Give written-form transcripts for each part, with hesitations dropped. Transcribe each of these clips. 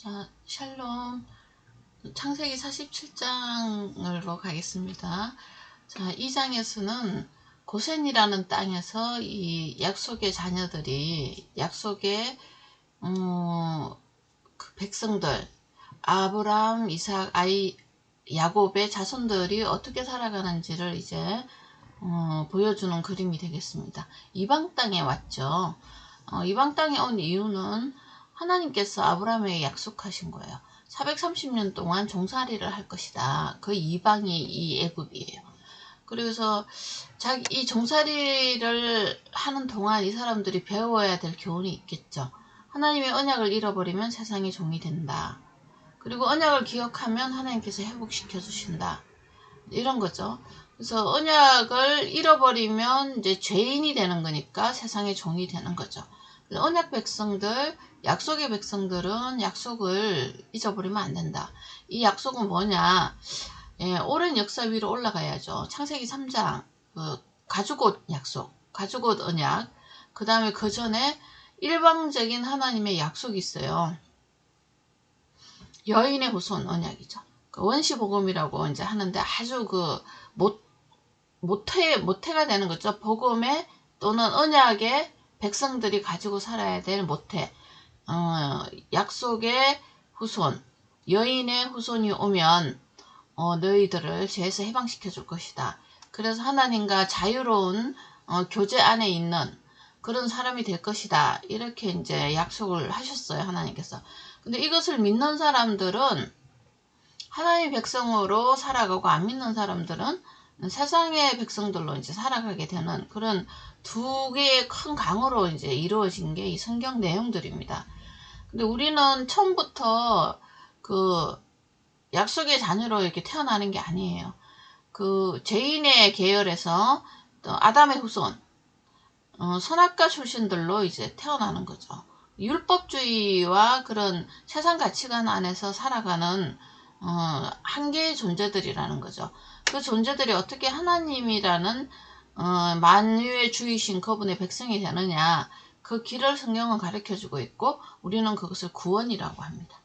자, 샬롬. 창세기 47장으로 가겠습니다. 자, 이 장에서는 고센이라는 땅에서 이 약속의 자녀들이, 약속의 그 백성들, 아브람, 이삭, 야곱의 자손들이 어떻게 살아가는지를 이제 보여주는 그림이 되겠습니다. 이방 땅에 왔죠. 이방 땅에 온 이유는 하나님께서 아브라함에게 약속하신 거예요. 430년 동안 종살이를 할 것이다. 그 이방이 이 애굽이에요. 그래서 이 종살이를 하는 동안 이 사람들이 배워야 될 교훈이 있겠죠. 하나님의 언약을 잃어버리면 세상의 종이 된다. 그리고 언약을 기억하면 하나님께서 회복시켜 주신다. 이런 거죠. 그래서 언약을 잃어버리면 이제 죄인이 되는 거니까 세상의 종이 되는 거죠. 언약 백성들, 약속의 백성들은 약속을 잊어버리면 안 된다. 이 약속은 뭐냐? 예, 오랜 역사 위로 올라가야죠. 창세기 3장, 가죽옷 약속, 가죽옷 언약. 그 다음에 그 전에 일방적인 하나님의 약속이 있어요. 여인의 후손 언약이죠. 그 원시복음이라고 이제 하는데 아주 모태가 되는 거죠. 복음의 또는 언약의 백성들이 가지고 살아야 될 모태. 약속의 후손, 여인의 후손이 오면 너희들을 죄에서 해방시켜 줄 것이다. 그래서 하나님과 자유로운 교제 안에 있는 그런 사람이 될 것이다. 이렇게 이제 약속을 하셨어요. 하나님께서. 근데 이것을 믿는 사람들은 하나님의 백성으로 살아가고 안 믿는 사람들은 세상의 백성들로 이제 살아가게 되는 그런 두 개의 큰 강으로 이제 이루어진 게 이 성경 내용들입니다. 근데 우리는 처음부터 그 약속의 자녀로 이렇게 태어나는 게 아니에요. 그 죄인의 계열에서 또 아담의 후손, 선악과 출신들로 이제 태어나는 거죠. 율법주의와 그런 세상 가치관 안에서 살아가는 한계의 존재들이라는 거죠. 그 존재들이 어떻게 하나님이라는 만유의 주이신 그분의 백성이 되느냐, 그 길을 성경은 가르쳐주고 있고 우리는 그것을 구원이라고 합니다.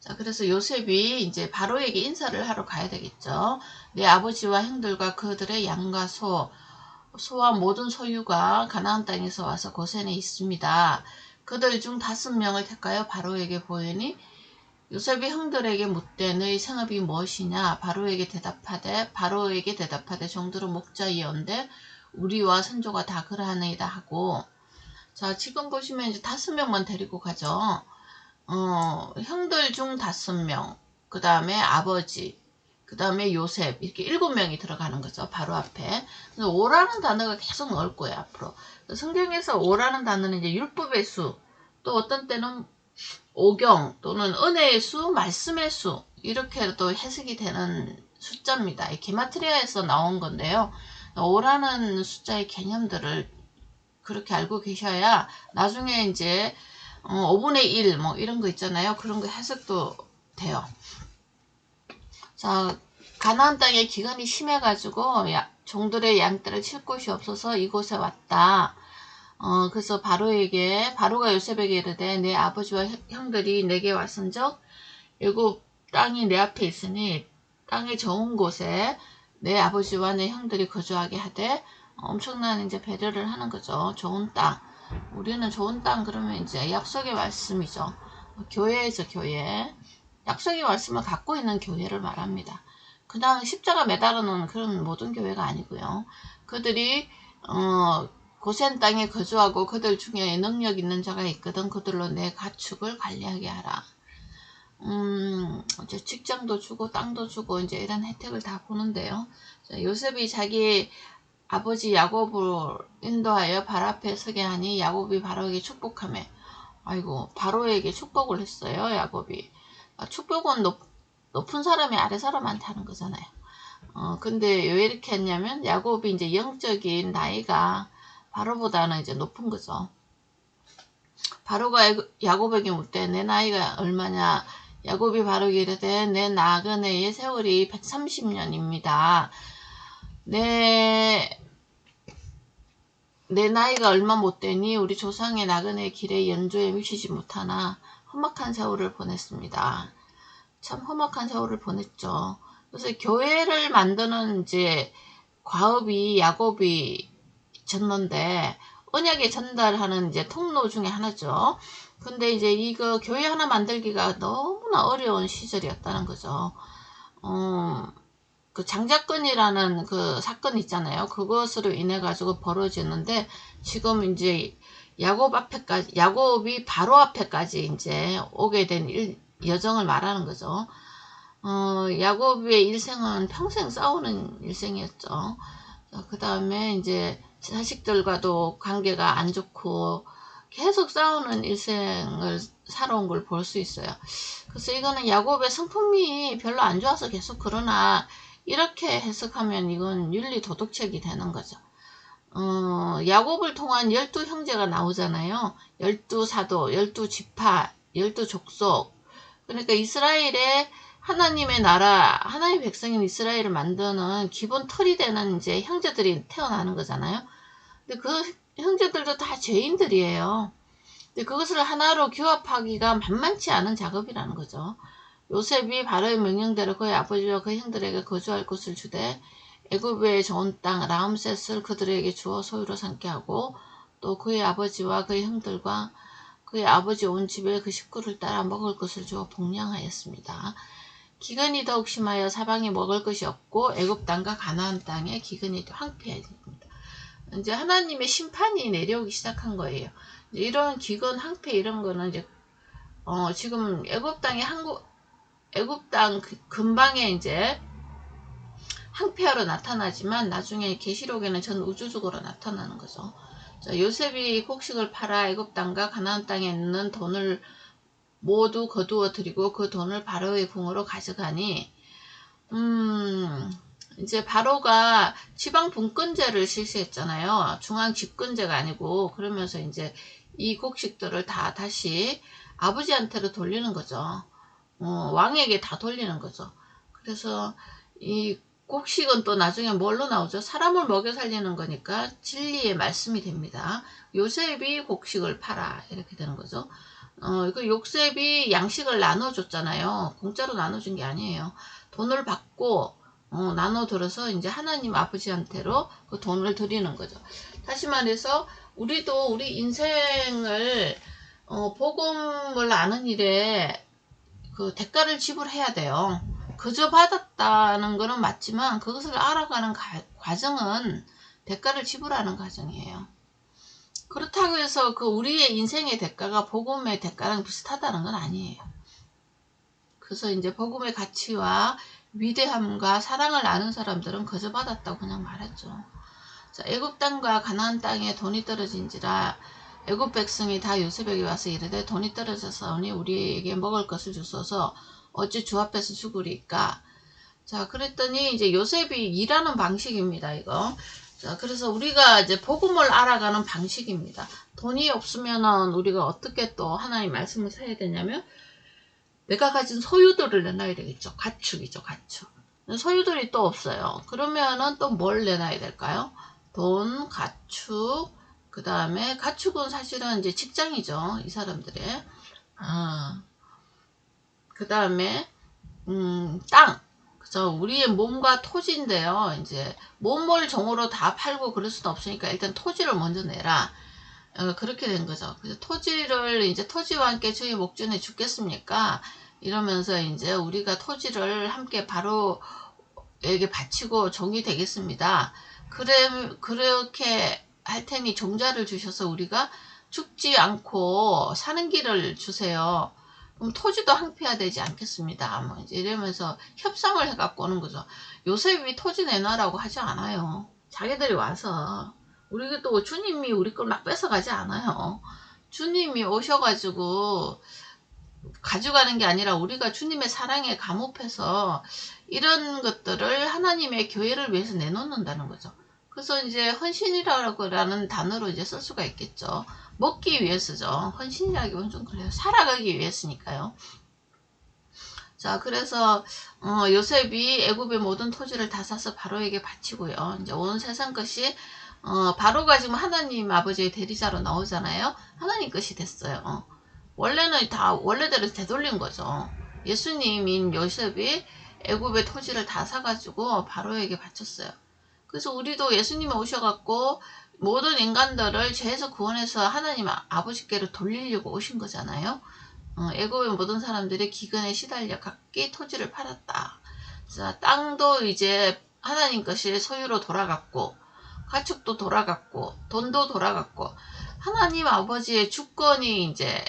자, 그래서 요셉이 이제 바로에게 인사를 하러 가야 되겠죠. 내 아버지와 형들과 그들의 양과 소와 모든 소유가 가나안 땅에서 와서 고센에 있습니다. 그들 중 5명을 택하여 바로에게 보이니 요셉이 형들에게 묻되 너희 성읍이 무엇이냐? 바로에게 대답하되 종들은 목자이언데 우리와 선조가 다 그러하나이다 하고. 자, 지금 보시면 이제 5명만 데리고 가죠. 형들 중 5명, 그 다음에 아버지, 그 다음에 요셉, 이렇게 7명이 들어가는 거죠. 바로 앞에. 그래서 오라는 단어가 계속 나올 거예요, 앞으로. 성경에서 오라는 단어는 이제 율법의 수, 또 어떤 때는 오경 또는 은혜의 수, 말씀의 수, 이렇게 또 해석이 되는 숫자입니다. 게마트리아에서 나온 건데요. 오라는 숫자의 개념들을 그렇게 알고 계셔야 나중에 이제 5분의 1 뭐 이런 거 있잖아요. 그런 거 해석도 돼요. 자, 가나안 땅에 기근이 심해가지고 종들의 양떼를 칠 곳이 없어서 이곳에 왔다. 그래서 바로가 요셉에게 이르되 내 아버지와 형들이 내게 왔은즉 애굽 땅이 내 앞에 있으니 땅의 좋은 곳에 내 아버지와 내 형들이 거주하게 하되, 엄청난 이제 배려를 하는 거죠. 좋은 땅. 우리는 좋은 땅 그러면 이제 약속의 말씀이죠. 교회죠, 교회. 약속의 말씀을 갖고 있는 교회를 말합니다. 그 다음에 십자가 매달아 놓은 그런 모든 교회가 아니고요. 그들이 고센 땅에 거주하고 그들 중에 능력 있는 자가 있거든. 그들로 내 가축을 관리하게 하라. 이제 직장도 주고 땅도 주고 이제 이런 혜택을 다 보는데요. 요셉이 자기 아버지 야곱을 인도하여 바로 앞에 서게 하니 야곱이 바로에게 축복하며, 아이고, 바로에게 축복을 했어요. 야곱이. 축복은 높은 사람이 아래 사람한테 하는 거잖아요. 근데 왜 이렇게 했냐면 야곱이 이제 영적인 나이가 바로보다는 이제 높은 거죠. 바로가 야곱에게 묻되 내 나이가 얼마냐? 야곱이 바로에게 이르되 내 나그네의 세월이 130년입니다. 내 나이가 얼마 못되니 우리 조상의 나그네 길에 연조에 미치지 못하나. 험악한 세월을 보냈습니다. 참 험악한 세월을 보냈죠. 그래서 교회를 만드는 이제 과업이 야곱이 졌는데 언약에 전달하는 이제 통로 중에 하나죠. 근데 이제 이거 교회 하나 만들기가 너무나 어려운 시절이었다는 거죠. 그 장자권이라는 그 사건 있잖아요. 그것으로 인해 가지고 벌어지는데 지금 이제 야곱이 바로 앞에까지 이제 오게 된 여정을 말하는 거죠. 야곱의 일생은 평생 싸우는 일생이었죠. 그 다음에 이제 자식들과도 관계가 안 좋고 계속 싸우는 일생을 살아온 걸 볼 수 있어요. 그래서 이거는 야곱의 성품이 별로 안 좋아서 계속 그러나 이렇게 해석하면 이건 윤리 도덕책이 되는 거죠. 야곱을 통한 12형제가 나오잖아요. 12사도, 12지파, 12족속. 그러니까 이스라엘의 하나님의 나라, 하나님의 백성인 이스라엘을 만드는 기본 틀이 되는 이제 형제들이 태어나는 거잖아요. 근데 그 형제들도 다 죄인들이에요. 근데 그것을 하나로 규합하기가 만만치 않은 작업이라는 거죠. 요셉이 바로의 명령대로 그의 아버지와 그 형들에게 거주할 곳을 주되 애굽의 좋은 땅 라암셋을 그들에게 주어 소유로 삼게 하고 또 그의 아버지와 그의 형들과 그의 아버지 온 집에 그 식구를 따라 먹을 것을 주어 복량하였습니다. 기근이 더욱 심하여 사방에 먹을 것이 없고 애굽 땅과 가나안 땅에 기근이 황폐해집니다. 이제 하나님의 심판이 내려오기 시작한 거예요. 이런 기근, 황폐 이런 거는 이제 지금 애굽 땅 근방에 이제 항폐하로 나타나지만 나중에 계시록에는 전 우주적으로 나타나는 거죠. 자, 요셉이 곡식을 팔아 애굽 땅과 가나안 땅에 있는 돈을 모두 거두어 드리고 그 돈을 바로의 궁으로 가져가니 이제 바로가 지방 분권제를 실시했잖아요. 중앙 집권제가 아니고. 그러면서 이제 이 곡식들을 다 다시 아버지한테로 돌리는 거죠. 왕에게 다 돌리는 거죠. 그래서 이 곡식은 또 나중에 뭘로 나오죠? 사람을 먹여 살리는 거니까 진리의 말씀이 됩니다. 요셉이 곡식을 팔아 이렇게 되는 거죠. 그 요셉이 양식을 나눠줬잖아요. 공짜로 나눠준 게 아니에요. 돈을 받고 나눠들어서 이제 하나님 아버지한테로 그 돈을 드리는 거죠. 다시 말해서 우리도 우리 인생을 복음을 아는 일에 그 대가를 지불해야 돼요. 그저 받았다는 거는 맞지만 그것을 알아가는 과정은 대가를 지불하는 과정이에요. 그렇다고 해서 그 우리의 인생의 대가가 복음의 대가랑 비슷하다는 건 아니에요. 그래서 이제 복음의 가치와 위대함과 사랑을 아는 사람들은 거저 받았다고 그냥 말했죠. 자, 애굽 땅과 가나안 땅에 돈이 떨어진지라 애굽 백성이 다 요셉에게 와서 이르되 돈이 떨어졌사오니 우리에게 먹을 것을 주소서 어찌 주 앞에서 죽으리까. 자, 그랬더니 이제 요셉이 일하는 방식입니다, 이거. 자, 그래서 우리가 이제 복음을 알아가는 방식입니다. 돈이 없으면은 우리가 어떻게 또 하나님 말씀을 사야 되냐면 내가 가진 소유들을 내놔야 되겠죠. 가축이죠, 가축. 소유들이 또 없어요. 그러면은 또 뭘 내놔야 될까요? 돈, 가축, 그 다음에 가축은 사실은 이제 직장이죠. 이 사람들의. 그 다음에 땅. 그래서 우리의 몸과 토지인데요. 이제 몸을 정으로 다 팔고 그럴 수는 없으니까 일단 토지를 먼저 내라. 그렇게 된 거죠. 그래서 토지를 이제 토지와 함께 저희 목전에 죽겠습니까? 이러면서 이제 우리가 토지를 함께 바로에게 바치고 종이 되겠습니다. 그렇게 할 테니 종자를 주셔서 우리가 죽지 않고 사는 길을 주세요. 그럼 토지도 항폐화되지 않겠습니다. 뭐 이제 이러면서 협상을 해갖고 오는 거죠. 요셉이 토지 내놔라고 하지 않아요. 자기들이 와서 우리가 또 주님이 우리 걸 막 뺏어가지 않아요. 주님이 오셔가지고 가져가는 게 아니라 우리가 주님의 사랑에 감업해서 이런 것들을 하나님의 교회를 위해서 내놓는다는 거죠. 그래서 이제 헌신이라는 단어로 이제 쓸 수가 있겠죠. 먹기 위해서죠. 헌신이라기보다는 좀 그래요. 살아가기 위해서니까요. 자, 그래서 요셉이 애굽의 모든 토지를 다 사서 바로에게 바치고요. 이제 온 세상 것이 바로가 지금 하나님 아버지의 대리자로 나오잖아요. 하나님 것이 됐어요. 원래는 다 원래대로 되돌린 거죠. 예수님인 요셉이 애굽의 토지를 다 사가지고 바로에게 바쳤어요. 그래서 우리도 예수님이 오셔갖고 모든 인간들을 죄에서 구원해서 하나님 아버지께로 돌리려고 오신 거잖아요. 애굽의 모든 사람들이 기근에 시달려 각기 토지를 팔았다. 자, 땅도 이제 하나님 것이 소유로 돌아갔고, 가축도 돌아갔고, 돈도 돌아갔고, 하나님 아버지의 주권이 이제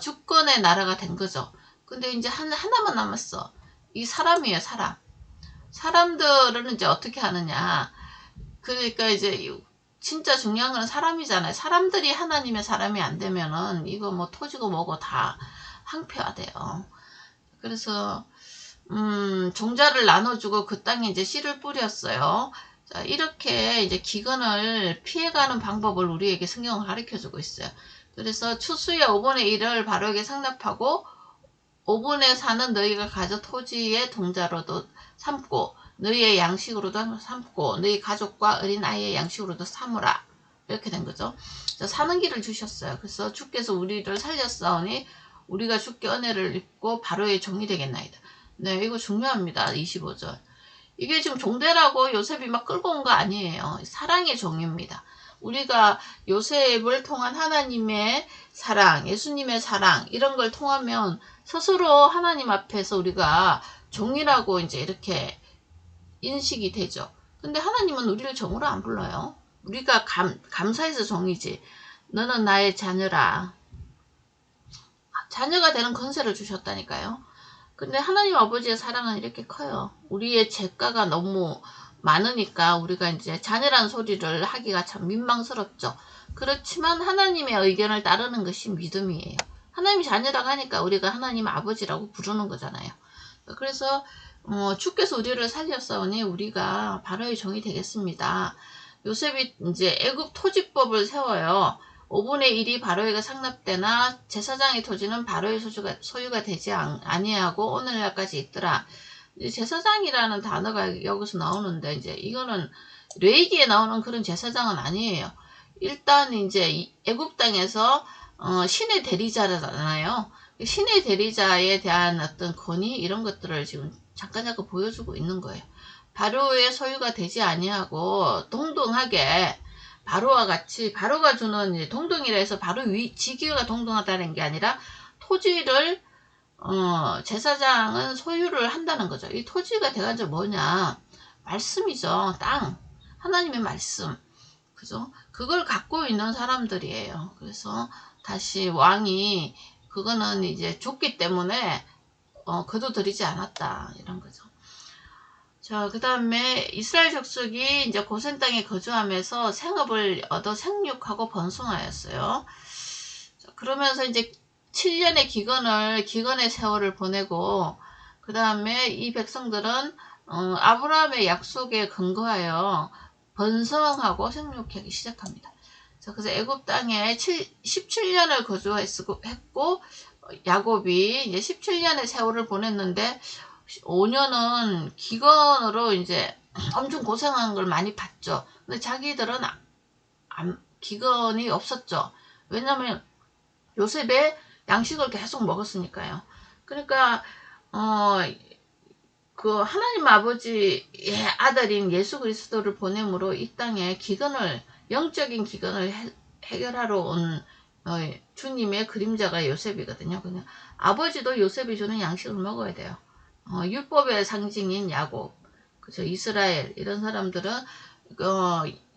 주권의 나라가 된 거죠. 근데 이제 하나만 남았어. 이 사람이에요, 사람. 사람들은 이제 어떻게 하느냐. 그러니까 이제 진짜 중요한 건 사람이잖아요. 사람들이 하나님의 사람이 안 되면은 이거 뭐 토지고 뭐고 다 황폐화돼요. 그래서 종자를 나눠주고 그 땅에 이제 씨를 뿌렸어요. 자, 이렇게 이제 기근을 피해가는 방법을 우리에게 성경은 가르쳐주고 있어요. 그래서 추수의 5분의 1을 바로에게 상납하고 5분의 4는 너희가 가져 토지의 동자로도 삼고 너희의 양식으로도 삼고 너희 가족과 어린아이의 양식으로도 삼으라. 이렇게 된 거죠. 자, 사는 길을 주셨어요. 그래서 주께서 우리를 살렸사오니 우리가 주께 은혜를 입고 바로의 종이 되겠나이다. 네, 이거 중요합니다. 25절. 이게 지금 종대라고 요셉이 막 끌고 온 거 아니에요. 사랑의 종입니다. 우리가 요셉을 통한 하나님의 사랑, 예수님의 사랑 이런 걸 통하면 스스로 하나님 앞에서 우리가 종이라고 이제 이렇게 인식이 되죠. 근데 하나님은 우리를 종으로 안 불러요. 우리가 감사해서 종이지. 너는 나의 자녀라. 자녀가 되는 권세를 주셨다니까요. 근데 하나님 아버지의 사랑은 이렇게 커요. 우리의 죄가가 너무 많으니까 우리가 이제 자녀란 소리를 하기가 참 민망스럽죠. 그렇지만 하나님의 의견을 따르는 것이 믿음이에요. 하나님이 자녀라고 하니까 우리가 하나님 아버지라고 부르는 거잖아요. 그래서 주께서 우리를 살렸사오니 우리가 바로의 종이 되겠습니다. 요셉이 이제 애굽 토지법을 세워요. 5분의 1이 바로에게 상납되나 제사장의 토지는 바로의 소유가 되지 아니하고 오늘날까지 있더라. 제사장이라는 단어가 여기서 나오는데 이제 이거는 레위기에 나오는 그런 제사장은 아니에요. 일단 이제 애굽 땅에서 신의 대리자잖아요. 신의 대리자에 대한 어떤 권위 이런 것들을 지금 잠깐 보여주고 있는 거예요. 바로의 소유가 되지 아니하고 동등하게 바로와 같이 바로가 주는 동등이라 해서 바로 지위가 동등하다는 게 아니라 토지를 제사장은 소유를 한다는 거죠. 이 토지가 대가지고 뭐냐? 말씀이죠. 땅. 하나님의 말씀. 그죠? 그걸 갖고 있는 사람들이에요. 그래서 다시 왕이 그거는 이제 줬기 때문에 거둬들이지 않았다. 이런 거죠. 자, 그 다음에 이스라엘 족속이 이제 고센 땅에 거주하면서 생업을 얻어 생육하고 번성하였어요. 자, 그러면서 이제 7년의 기근의 세월을 보내고, 그 다음에 이 백성들은, 아브라함의 약속에 근거하여 번성하고 생육하기 시작합니다. 자, 그래서 애굽 땅에 17년을 거주했고, 야곱이 이제 17년의 세월을 보냈는데, 5년은 기근으로 이제 엄청 고생한 걸 많이 봤죠. 근데 자기들은 기근이 없었죠. 왜냐면 요셉의 양식을 계속 먹었으니까요. 그러니까 그 하나님 아버지의 아들인 예수 그리스도를 보냄으로 이 땅에 영적인 기근을 해결하러 온 주님의 그림자가 요셉이거든요. 그냥 아버지도 요셉이 주는 양식을 먹어야 돼요. 율법의 상징인 야곱, 그죠? 이스라엘 이런 사람들은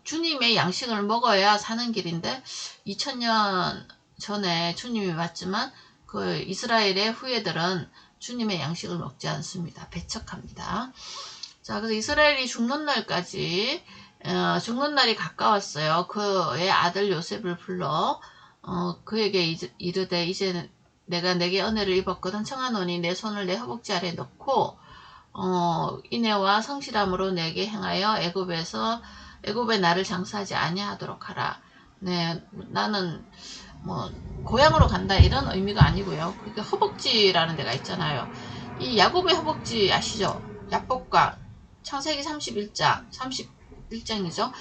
주님의 양식을 먹어야 사는 길인데 2000년 전에 주님이 왔지만 그 이스라엘의 후예들은 주님의 양식을 먹지 않습니다. 배척합니다. 자, 그래서 이스라엘이 죽는 날까지 죽는 날이 가까웠어요. 그의 아들 요셉을 불러 그에게 이르되 이제 내가 내게 은혜를 입었거든 청하노니 내 손을 내 허벅지 아래 넣고 인애와 성실함으로 내게 행하여 애굽에 나를 장사하지 아니하도록 하라. 네, 나는 뭐 고향으로 간다 이런 의미가 아니고요. 그러니까 허벅지라는 데가 있잖아요. 이 야곱의 허벅지 아시죠? 야복강 창세기 31장이죠.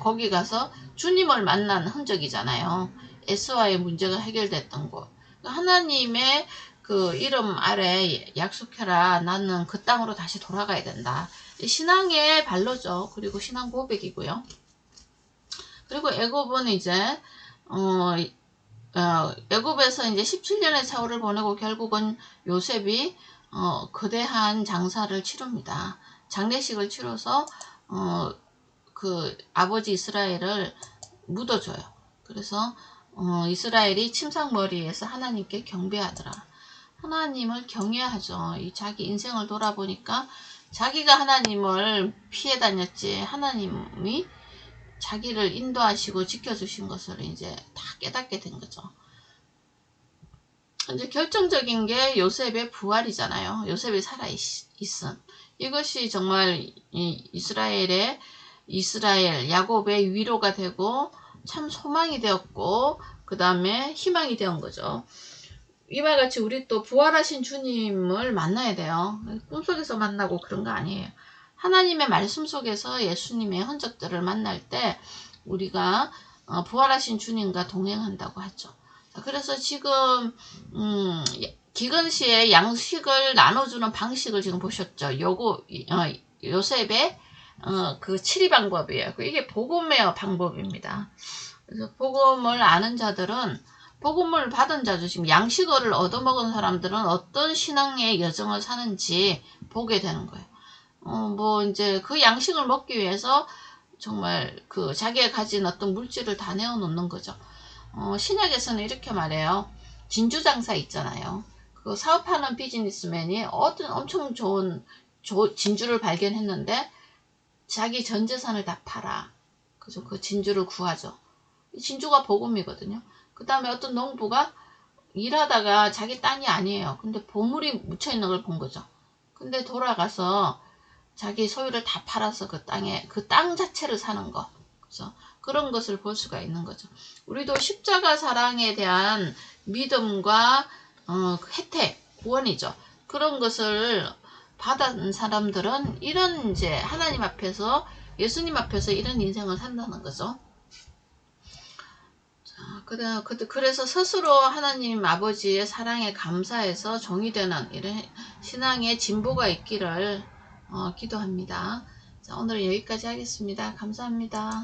거기 가서 주님을 만난 흔적이잖아요. 에스와의 문제가 해결됐던 곳. 하나님의 그 이름 아래 약속해라. 나는 그 땅으로 다시 돌아가야 된다. 신앙의 발로죠. 그리고 신앙 고백이고요. 그리고 애굽은 이제 애굽에서 이제 17년의 세월을 보내고 결국은 요셉이 거대한 장사를 치릅니다. 장례식을 치러서 그 아버지 이스라엘을 묻어줘요. 그래서 이스라엘이 침상머리에서 하나님께 경배하더라. 하나님을 경외하죠. 이 자기 인생을 돌아보니까 자기가 하나님을 피해 다녔지 하나님이 자기를 인도하시고 지켜주신 것을 이제 다 깨닫게 된 거죠. 이제 결정적인 게 요셉의 부활이잖아요. 요셉이 살아있음. 이것이 정말 이스라엘 야곱의 위로가 되고 참 소망이 되었고 그 다음에 희망이 되은 거죠. 이와 같이 우리 또 부활하신 주님을 만나야 돼요. 꿈속에서 만나고 그런 거 아니에요. 하나님의 말씀 속에서 예수님의 흔적들을 만날 때 우리가 부활하신 주님과 동행한다고 하죠. 그래서 지금 기근시에 양식을 나눠주는 방식을 지금 보셨죠. 요셉의 그 치리 방법이에요. 이게 복음의 방법입니다. 그래서 복음을 아는 자들은 복음을 받은 자죠. 지금 양식을 얻어먹은 사람들은 어떤 신앙의 여정을 사는지 보게 되는 거예요. 뭐 이제 그 양식을 먹기 위해서 정말 그 자기가 가진 어떤 물질을 다 내어놓는 거죠. 신약에서는 이렇게 말해요. 진주장사 있잖아요. 그 사업하는 비즈니스맨이 어떤 엄청 좋은 진주를 발견했는데 자기 전 재산을 다 팔아. 그래서 그 진주를 구하죠. 진주가 복음이거든요. 그 다음에 어떤 농부가 일하다가 자기 땅이 아니에요. 근데 보물이 묻혀있는 걸 본 거죠. 근데 돌아가서 자기 소유를 다 팔아서 그 땅 자체를 사는 거. 그래서 그런 것을 볼 수가 있는 거죠. 우리도 십자가 사랑에 대한 믿음과 혜택, 구원이죠. 그런 것을 받은 사람들은 이런 이제 하나님 앞에서 예수님 앞에서 이런 인생을 산다는 거죠. 그래서 스스로 하나님 아버지의 사랑에 감사해서 종이 되는 이런 신앙의 진보가 있기를 기도합니다. 자, 오늘 여기까지 하겠습니다. 감사합니다.